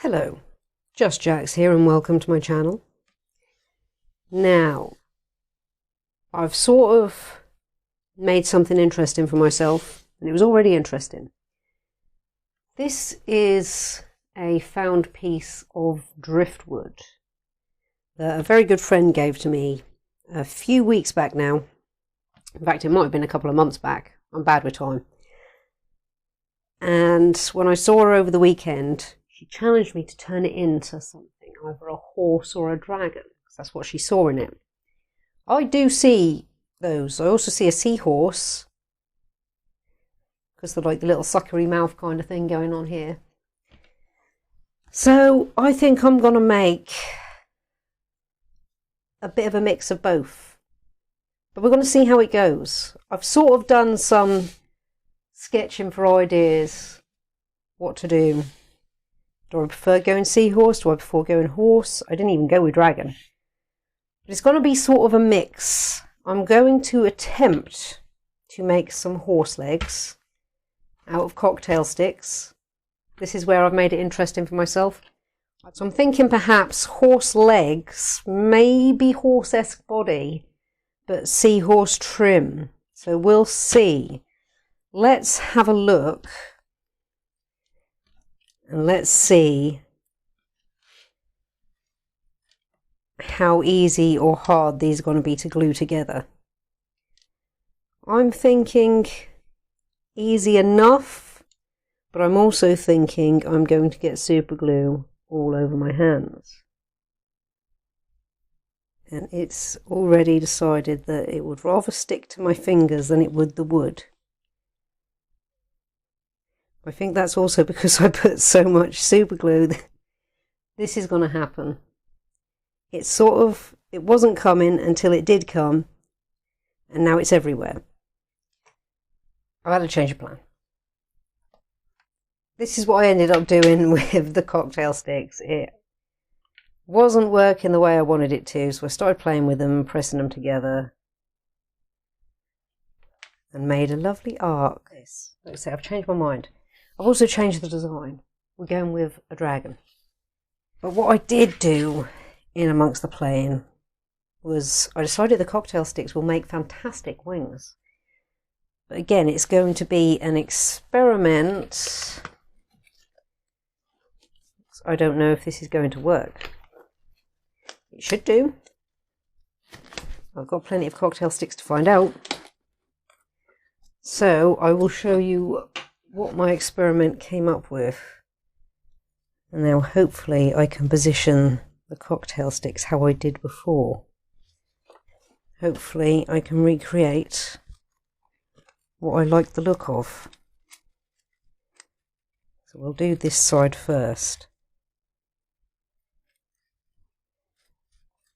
Hello, Just Jax here and welcome to my channel. Now, I've sort of made something interesting for myself, and it was already interesting. This is a found piece of driftwood that a very good friend gave to me a few weeks back now. In fact, it might have been a couple of months back. I'm bad with time. And when I saw her over the weekend, she challenged me to turn it into something, either a horse or a dragon, because that's what she saw in it. I do see those. I also see a seahorse, because they're like the little suckery mouth kind of thing going on here. So I think I'm going to make a bit of a mix of both. But we're going to see how it goes. I've sort of done some sketching for ideas, what to do. Do I prefer going seahorse? Do I prefer going horse? I didn't even go with dragon. But it's going to be sort of a mix. I'm going to attempt to make some horse legs out of cocktail sticks. This is where I've made it interesting for myself. So I'm thinking perhaps horse legs, maybe horse-esque body, but seahorse trim. So we'll see. Let's have a look. And let's see how easy or hard these are going to be to glue together. I'm thinking easy enough, but I'm also thinking I'm going to get super glue all over my hands. And it's already decided that it would rather stick to my fingers than it would the wood. I think that's also because I put so much super glue that this is going to happen. It wasn't coming until it did come, and now it's everywhere. I've had to change of plan. This is what I ended up doing with the cocktail sticks. It wasn't working the way I wanted it to, so I started playing with them, pressing them together, and made a lovely arc. Like I say, I've changed my mind. I've also changed the design. We're going with a dragon. But what I did do in amongst the playing was I decided the cocktail sticks will make fantastic wings. But again, it's going to be an experiment. I don't know if this is going to work. It should do. I've got plenty of cocktail sticks to find out. So I will show you what my experiment came up with, and now hopefully I can position the cocktail sticks how I did before. Hopefully I can recreate what I like the look of. So we'll do this side first.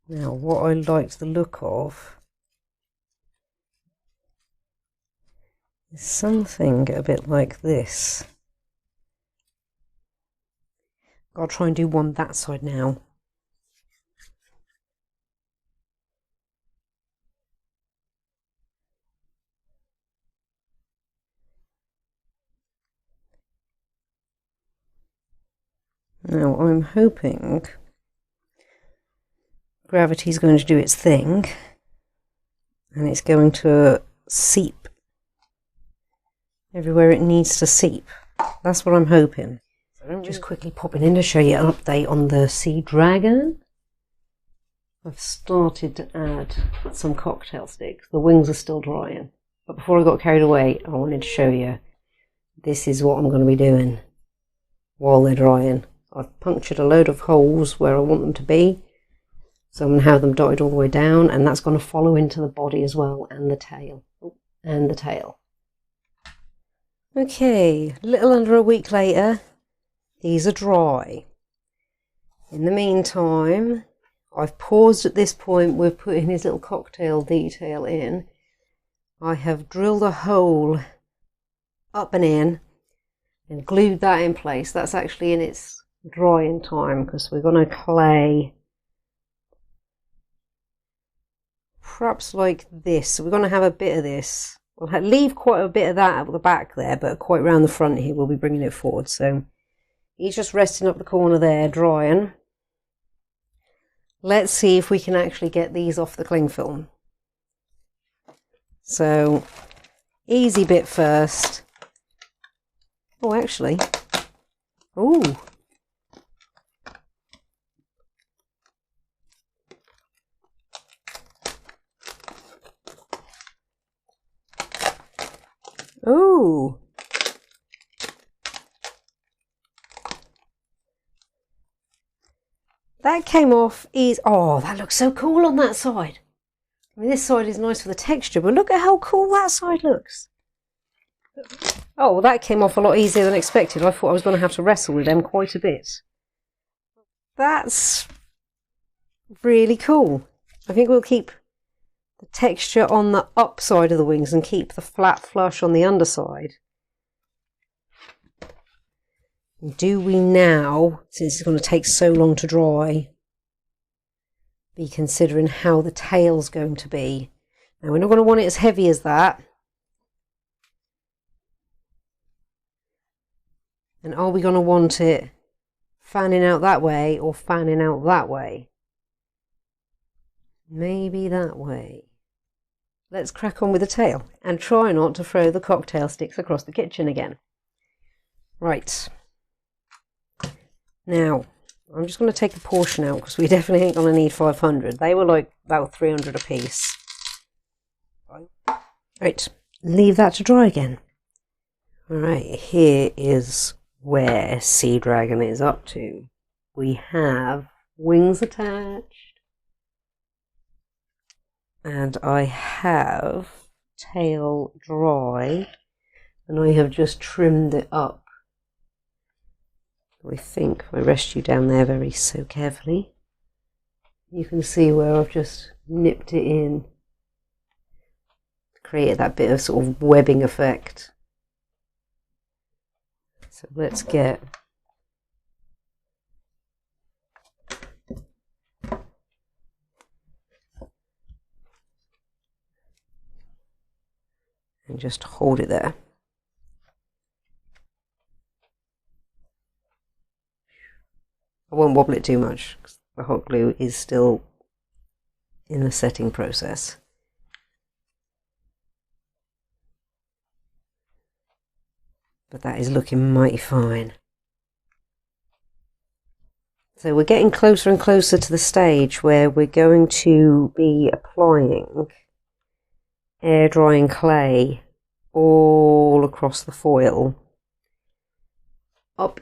Now what I liked the look of something a bit like this. I'll try and do one that side now. Now I'm hoping gravity's going to do its thing and it's going to seep everywhere it needs to seep. That's what I'm hoping. So I'm just quickly popping in to show you an update on the sea dragon. I've started to add some cocktail sticks. The wings are still drying. But before I got carried away, I wanted to show you this is what I'm going to be doing while they're drying. I've punctured a load of holes where I want them to be. So I'm going to have them dotted all the way down, and that's going to follow into the body as well, and the tail. And the tail. Okay, a little under a week later, these are dry. In the meantime, I've paused at this point with putting his little cocktail detail in. I have drilled a hole up and in and glued that in place. That's actually in its drying time because we're going to clay perhaps like this. So we're going to have a bit of this. We'll leave quite a bit of that at the back there, but quite round the front here we'll be bringing it forward. So he's just resting up the corner there, drying. Let's see if we can actually get these off the cling film. So, easy bit first. Oh, actually. Ooh. Ooh. That came off easy. Oh, that looks so cool on that side. I mean, this side is nice for the texture, but look at how cool that side looks. Oh, well, that came off a lot easier than expected. I thought I was going to have to wrestle with them quite a bit. That's really cool. I think we'll keep the texture on the upside of the wings and keep the flat flush on the underside. Do we now, since it's going to take so long to dry, be considering how the tail's going to be? Now, we're not going to want it as heavy as that. And are we going to want it fanning out that way or fanning out that way? Maybe that way. Let's crack on with the tail and try not to throw the cocktail sticks across the kitchen again. Right. Now, I'm just going to take a portion out because we definitely ain't going to need 500. They were like about 300 a piece. Right, leave that to dry again. Alright, here is where Sea Dragon is up to. We have wings attached. And I have tail dry. And I have just trimmed it up. I think if I rest you down there very so carefully, you can see where I've just nipped it in. Created that bit of sort of webbing effect. So let's get and just hold it there. I won't wobble it too much because the hot glue is still in the setting process. But that is looking mighty fine. So we're getting closer and closer to the stage where we're going to be applying air drying clay all across the foil. Up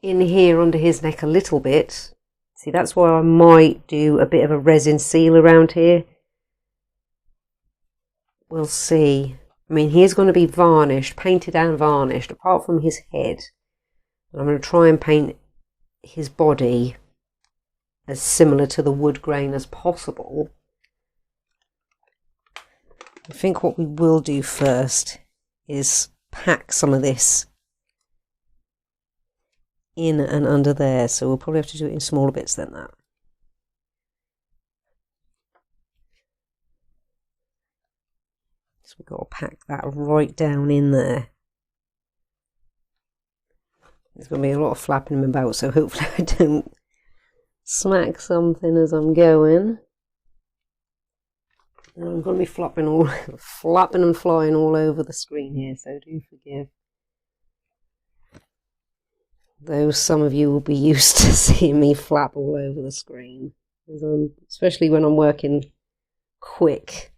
in here under his neck a little bit. See, that's why I might do a bit of a resin seal around here. We'll see. I mean, he is going to be varnished, painted and varnished, apart from his head. And I'm going to try and paint his body as similar to the wood grain as possible. I think what we will do first is pack some of this in and under there, so we'll probably have to do it in smaller bits than that. So we've got to pack that right down in there. There's going to be a lot of flapping about, so hopefully I don't smack something as I'm going. And I'm going to be flapping and flying all over the screen here, so do forgive. Though some of you will be used to seeing me flap all over the screen, especially when I'm working quick.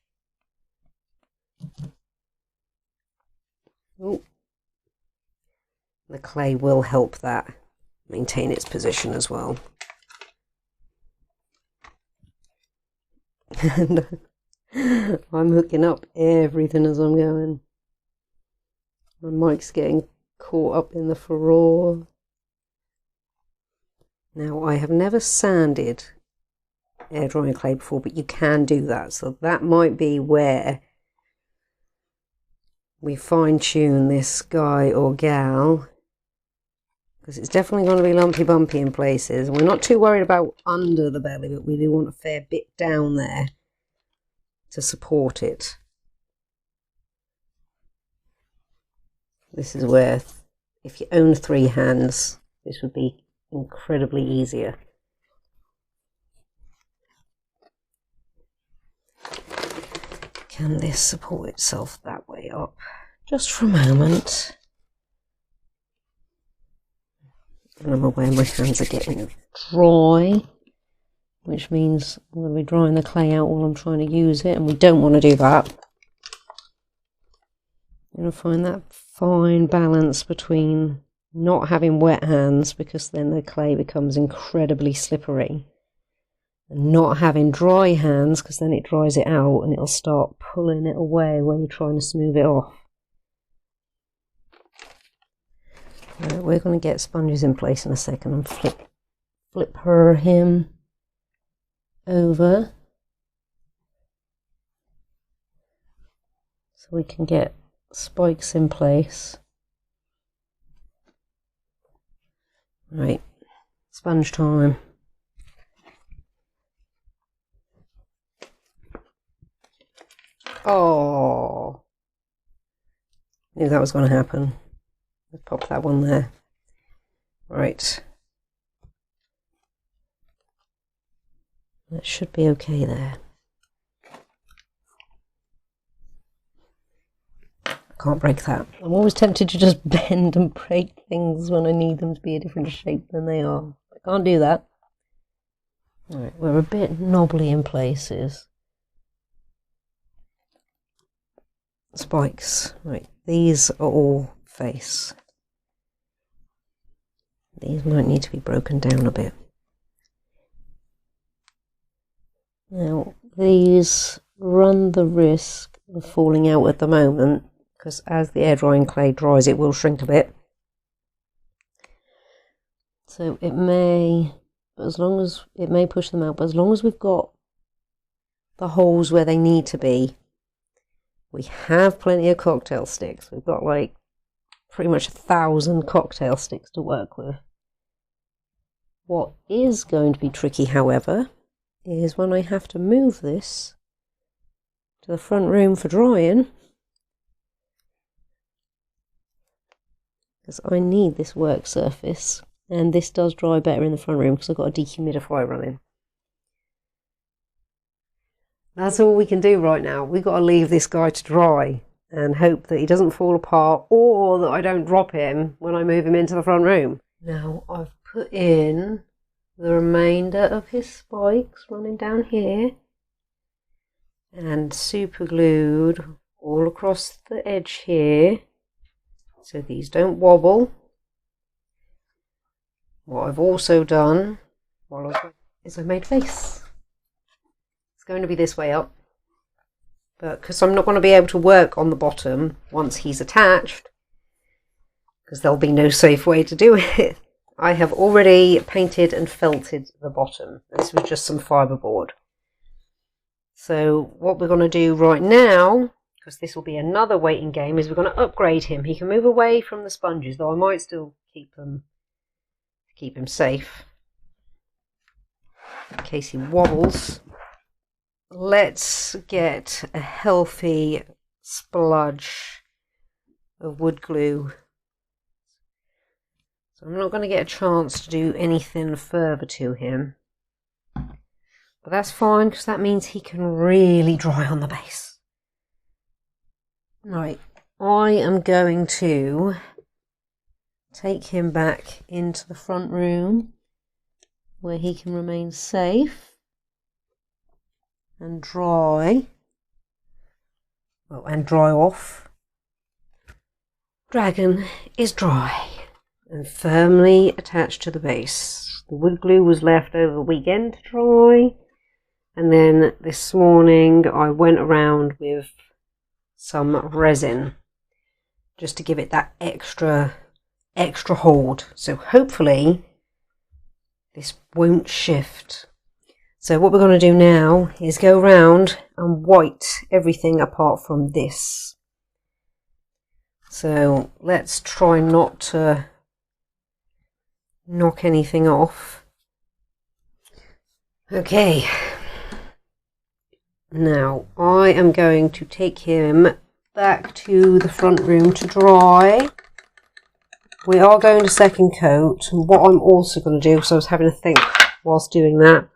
Oh. The clay will help that maintain its position as well. And I'm hooking up everything as I'm going. My mic's getting caught up in the furore. Now, I have never sanded air drying clay before, but you can do that. So that might be where we fine tune this guy or gal, because it's definitely going to be lumpy bumpy in places. And we're not too worried about under the belly, but we do want a fair bit down there to support it. This is where, if you own 3 hands, this would be incredibly easier. Can this support itself that way up? Just for a moment. And I'm aware my hands are getting dry, which means I'm going to be drying the clay out while I'm trying to use it, and we don't want to do that. I'm going to find that fine balance between not having wet hands, because then the clay becomes incredibly slippery, and not having dry hands, because then it dries it out and it'll start pulling it away when you're trying to smooth it off. Right, we're going to get sponges in place in a second and flip him over so we can get spikes in place. Right, sponge time. Oh, knew that was going to happen. Let's pop that one there. Right. That should be okay there. I can't break that. I'm always tempted to just bend and break things when I need them to be a different shape than they are. I can't do that. Alright, we're a bit knobbly in places. Spikes. Right, these are all face. These might need to be broken down a bit. Now, these run the risk of falling out at the moment, because as the air drying clay dries, it will shrink a bit. So it may, as long as it may push them out, but as long as we've got the holes where they need to be, we have plenty of cocktail sticks. We've got like pretty much 1,000 cocktail sticks to work with. What is going to be tricky, however, is when I have to move this to the front room for drying, because I need this work surface, and this does dry better in the front room because I've got a dehumidifier running. That's all we can do right now. We've got to leave this guy to dry and hope that he doesn't fall apart, or that I don't drop him when I move him into the front room. Now I've put in the remainder of his spikes running down here and super glued all across the edge here so these don't wobble. What I've also done is I made face. It's going to be this way up, but because I'm not going to be able to work on the bottom once he's attached, because there'll be no safe way to do it, I have already painted and felted the bottom. This was just some fiberboard. So what we're going to do right now, because this will be another waiting game, is we're going to upgrade him. He can move away from the sponges, though I might still keep them to keep him safe in case he wobbles. Let's get a healthy spludge of wood glue. So I'm not going to get a chance to do anything further to him. But that's fine, because that means he can really dry on the base. Right, I am going to take him back into the front room where he can remain safe and dry. Well, and dry off. Dragon is dry and firmly attached to the base. The wood glue was left over the weekend to dry, and then this morning I went around with some resin just to give it that extra hold. So hopefully this won't shift. So what we're going to do now is go around and white everything apart from this. So let's try not to knock anything off. Okay, now I am going to take him back to the front room to dry. we are going to second coat. And what I'm also going to do, because I was having a think whilst doing that,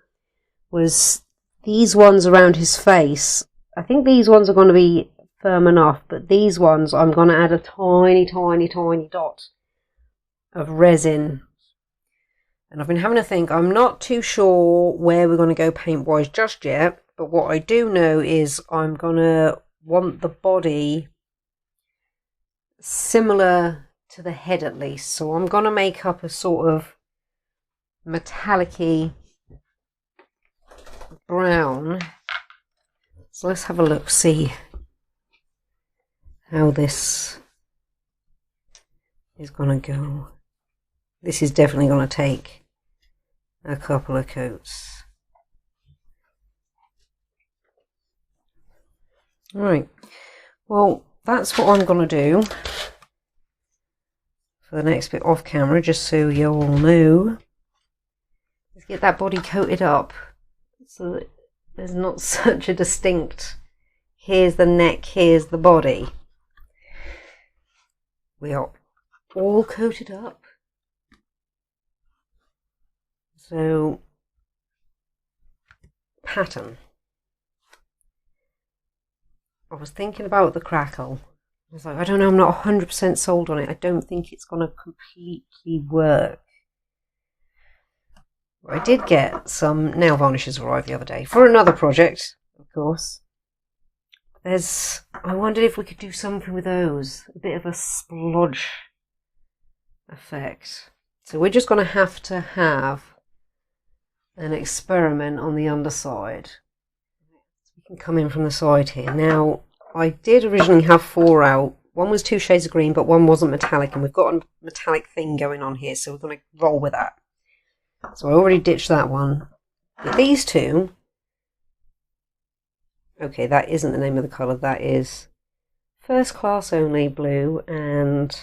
was these ones around his face. I think these ones are going to be firm enough, but these ones I'm going to add a tiny, tiny, tiny dot of resin. And I've been having a think. I'm not too sure where we're going to go paint-wise just yet, but what I do know is I'm going to want the body similar to the head at least. So I'm going to make up a sort of metallic-y brown. So let's have a look, see how this is going to go. This is definitely going to take a couple of coats. Right, well, that's what I'm going to do for the next bit off camera, just so you all know. Let's get that body coated up so that there's not such a distinct, here's the neck, here's the body. We are all coated up. So, pattern. I was thinking about the crackle. I was like, I don't know, I'm not 100% sold on it. I don't think it's going to completely work. I did get some nail varnishes arrived the other day for another project, of course. I wondered if we could do something with those. A bit of a splodge effect. So we're just going to have an experiment on the underside. We can come in from the side here. Now, I did originally have 4 out. One was 2 shades of green, but one wasn't metallic, and we've got a metallic thing going on here, so we're going to roll with that. So I already ditched that one. But these two, okay, that isn't the name of the colour, that is First Class Only blue, and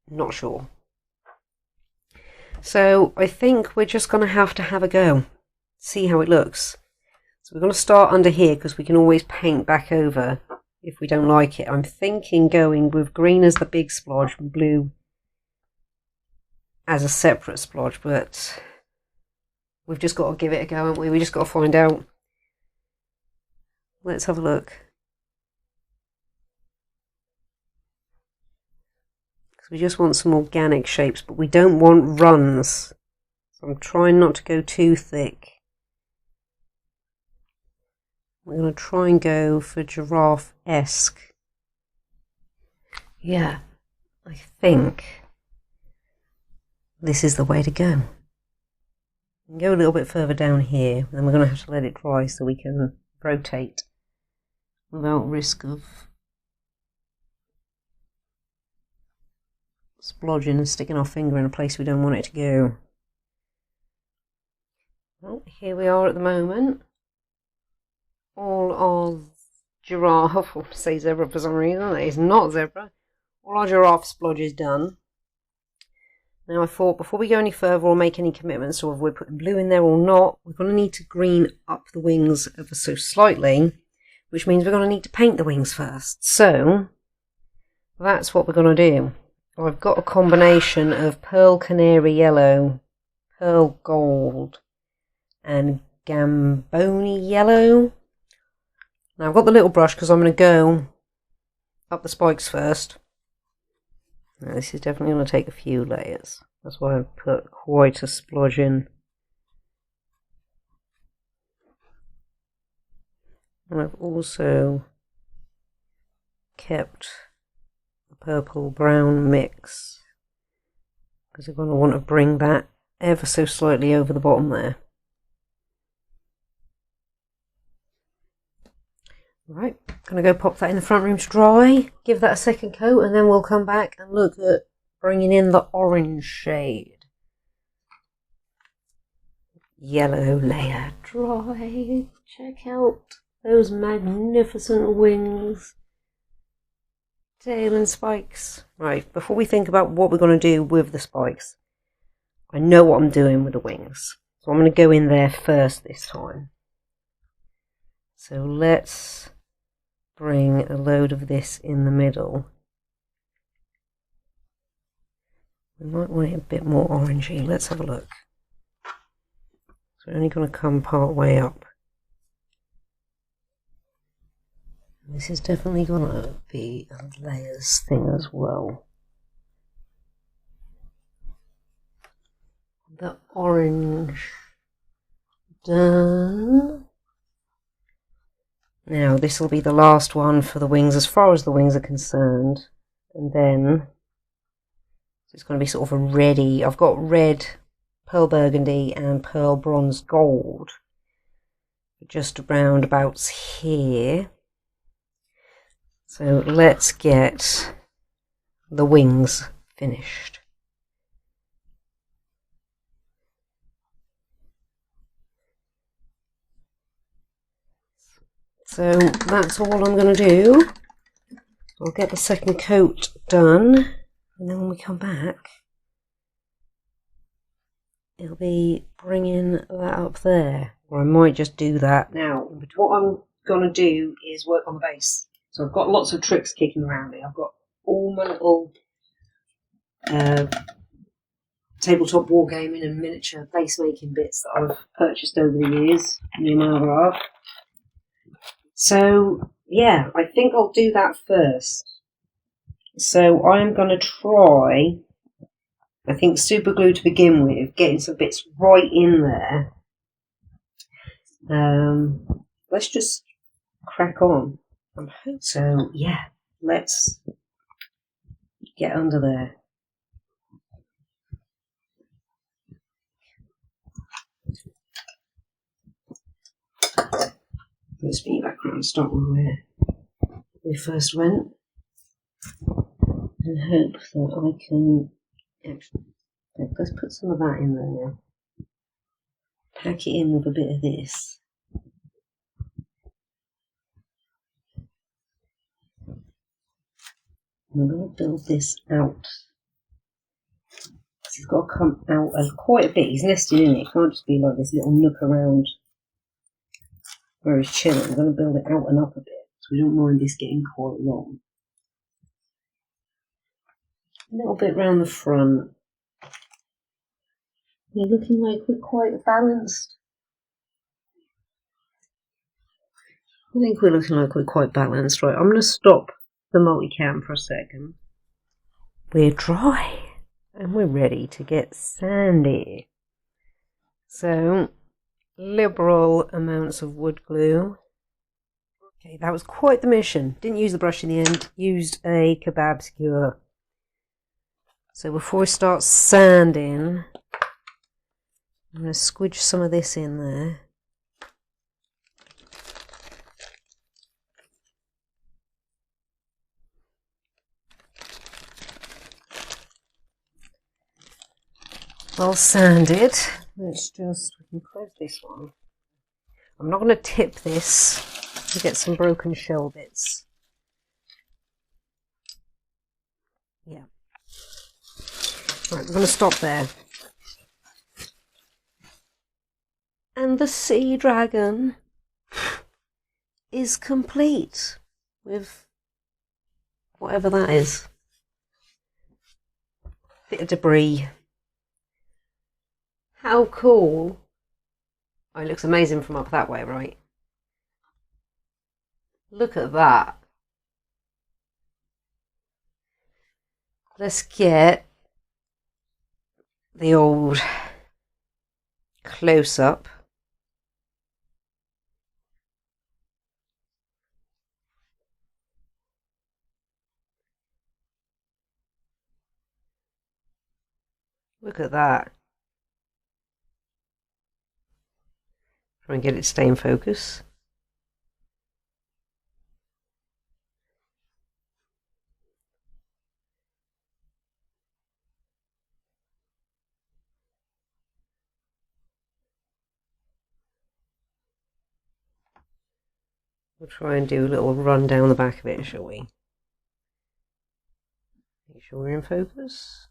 not sure. So I think we're just going to have a go, see how it looks. So we're going to start under here because we can always paint back over if we don't like it. I'm thinking going with green as the big splodge and blue as a separate splodge, but we've just got to give it a go, haven't we? We just got to find out. Let's have a look. Because we just want some organic shapes, but we don't want runs. So I'm trying not to go too thick. We're going to try and go for giraffe-esque. Yeah, I think this is the way to go. We can go a little bit further down here, and then we're going to have to let it dry so we can rotate without risk of splodging and sticking our finger in a place we don't want it to go. Well, here we are at the moment. All our giraffe, or say zebra for some reason, that is not zebra. All our giraffe splodge is done. Now I thought before we go any further or make any commitments to whether we're putting blue in there or not, we're going to need to green up the wings ever so slightly, which means we're going to need to paint the wings first. So that's what we're going to do. I've got a combination of pearl canary yellow, pearl gold, and gamboni yellow. Now I've got the little brush because I'm going to go up the spikes first. Now this is definitely going to take a few layers. That's why I've put quite a splodge in. And I've also kept the purple brown mix because I'm going to want to bring that ever so slightly over the bottom there. Right, gonna go pop that in the front room to dry, give that a second coat, and then we'll come back and look at bringing in the orange shade. Yellow layer dry. Check out those magnificent wings. Tail and spikes. Right, before we think about what we're going to do with the spikes, I know what I'm doing with the wings. So I'm going to go in there first this time. So let's bring a load of this in the middle. We might want it a bit more orangey. Let's have a look. So we're only going to come part way up. This is definitely going to be a layers thing as well. The orange done. Now this will be the last one for the wings as far as the wings are concerned. And then it's going to be sort of a reddy. I've got red, pearl burgundy and pearl bronze gold. Just around about here. So let's get the wings finished. So that's all I'm going to do. I'll get the second coat done, and then when we come back, it'll be bringing that up there. Or I might just do that now. But what I'm going to do is work on the base. So I've got lots of tricks kicking around here. I've got all my little tabletop wargaming and miniature base making bits that I've purchased over the years, me and my other half. So yeah, I think I'll do that first. So I'm going to try, I think, super glue to begin with, getting some bits right in there. Let's just crack on. So yeah, let's get under there. Let's be background start where we first went, and hope that I can actually, let's put some of that in there now. Pack it in with a bit of this. I'm going to build this out. He's got to come out quite a bit. He's nested in it. It can't just be like this little nook around where he's chilling. I'm going to build it out and up a bit, so we don't mind this getting quite long. A little bit round the front. You're looking like we're quite balanced. I think we're looking like we're quite balanced. Right, I'm going to stop the multicam for a second. We're dry and we're ready to get sandy. So, liberal amounts of wood glue. Okay, that was quite the mission. Didn't use the brush in the end, used a kebab skewer. So before we start sanding, I'm going to squidge some of this in there. Well sanded. Let's just, we can close this one. I'm not going to tip this to get some broken shell bits. Yeah. Right, we're going to stop there. And the sea dragon is complete with whatever that is. Bit of debris. How cool. Oh, it looks amazing from up that way, right? Look at that. Let's get the old close-up. Look at that. Try and get it to stay in focus. We'll try and do a little run down the back of it, shall we? Make sure we're in focus.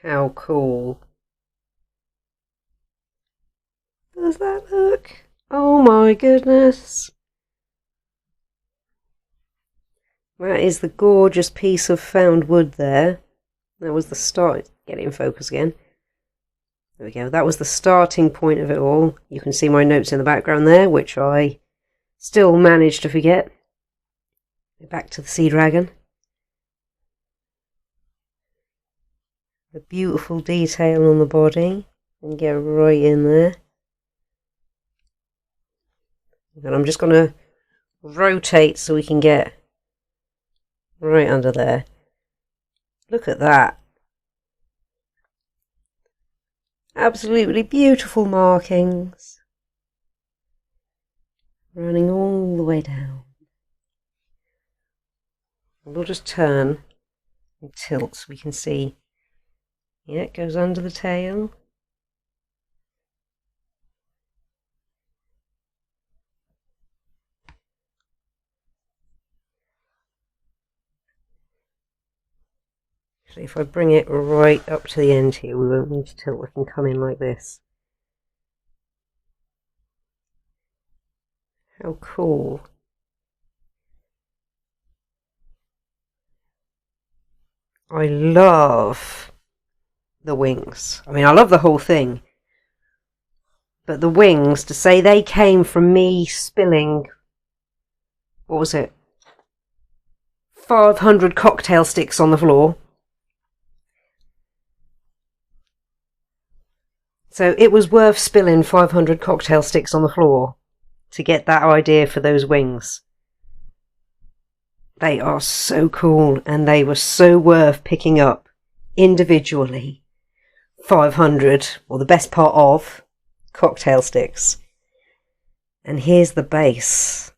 How cool does that look? Oh my goodness. That is the gorgeous piece of found wood there. That was the start. Get it in focus again. There we go. That was the starting point of it all. You can see my notes in the background there, which I still managed to forget. Back to the sea dragon. The beautiful detail on the body. And get right in there. And I'm just going to rotate so we can get right under there. Look at that. Absolutely beautiful markings. Running all the way down. And we'll just turn and tilt so we can see. Yeah, it goes under the tail. Actually, if I bring it right up to the end here, we won't need to tilt, we can come in like this. How cool. I love the wings. I mean, I love the whole thing. But the wings, to say they came from me spilling, what was it? 500 cocktail sticks on the floor. So it was worth spilling 500 cocktail sticks on the floor to get that idea for those wings. They are so cool, and they were so worth picking up individually. 500, or the best part of, cocktail sticks. And here's the base.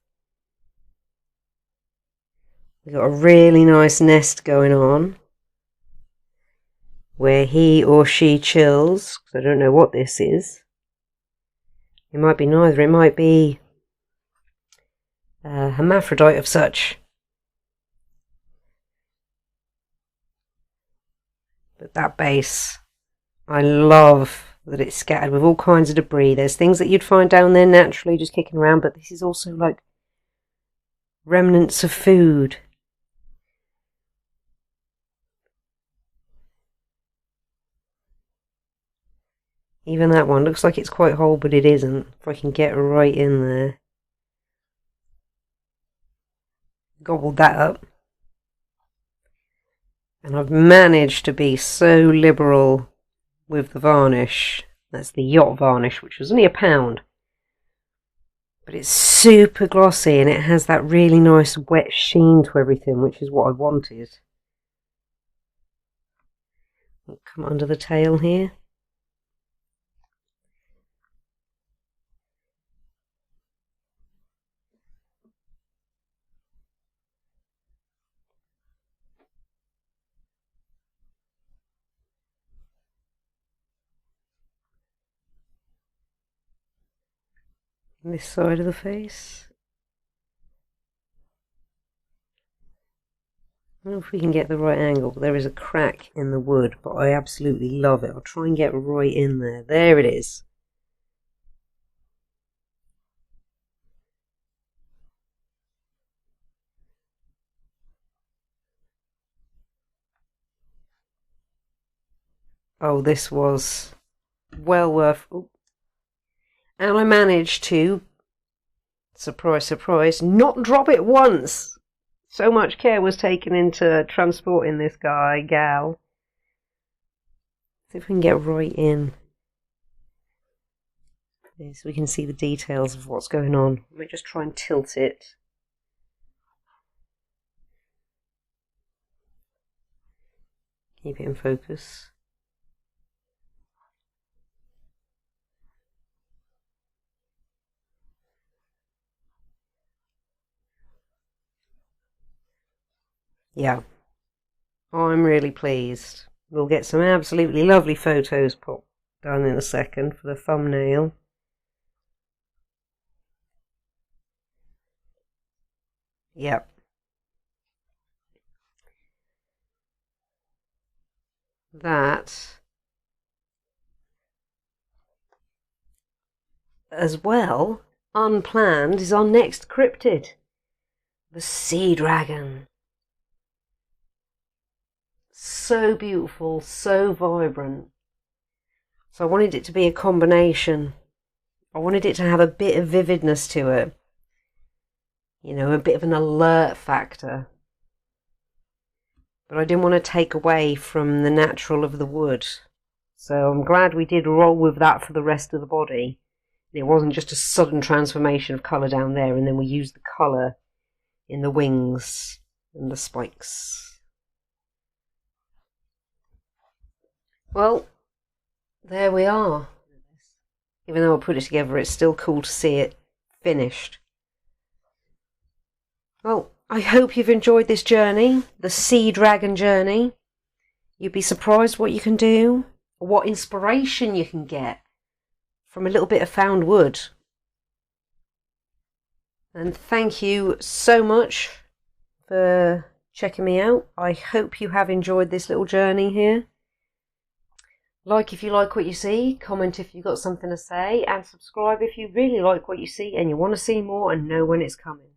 We've got a really nice nest going on, where he or she chills. I don't know what this is. It might be neither. It might be a hermaphrodite of such. But that base, I love that it's scattered with all kinds of debris. There's things that you'd find down there naturally just kicking around, but this is also like remnants of food. Even that one looks like it's quite whole, but it isn't. If I can get right in there. Gobbled that up. And I've managed to be so liberal with the varnish. That's the yacht varnish, which was only £1. But it's super glossy, and it has that really nice wet sheen to everything, which is what I wanted. Come under the tail here. This side of the face. I don't know if we can get the right angle. There is a crack in the wood, but I absolutely love it. I'll try and get right in there. There it is. Oh, this was well worth... Oh. And I managed to, surprise, surprise, not drop it once. So much care was taken into transporting this gal. See if we can get right in. So we can see the details of what's going on. Let me just try and tilt it. Keep it in focus. Yeah, I'm really pleased. We'll get some absolutely lovely photos put done in a second for the thumbnail. Yep. That as well, unplanned, is our next cryptid. The sea dragon. So beautiful, so vibrant. So I wanted it to be a combination. I wanted it to have a bit of vividness to it. You know, a bit of an alert factor. But I didn't want to take away from the natural of the wood. So I'm glad we did roll with that for the rest of the body. It wasn't just a sudden transformation of colour down there, and then we used the colour in the wings and the spikes. Well, there we are. Even though I put it together, it's still cool to see it finished. Well, I hope you've enjoyed this journey, the sea dragon journey. You'd be surprised what you can do, or what inspiration you can get from a little bit of found wood. And thank you so much for checking me out. I hope you have enjoyed this little journey here. Like if you like what you see, comment if you've got something to say, and subscribe if you really like what you see and you want to see more and know when it's coming.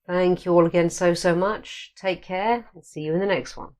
Thank you all again so much. Take care and see you in the next one.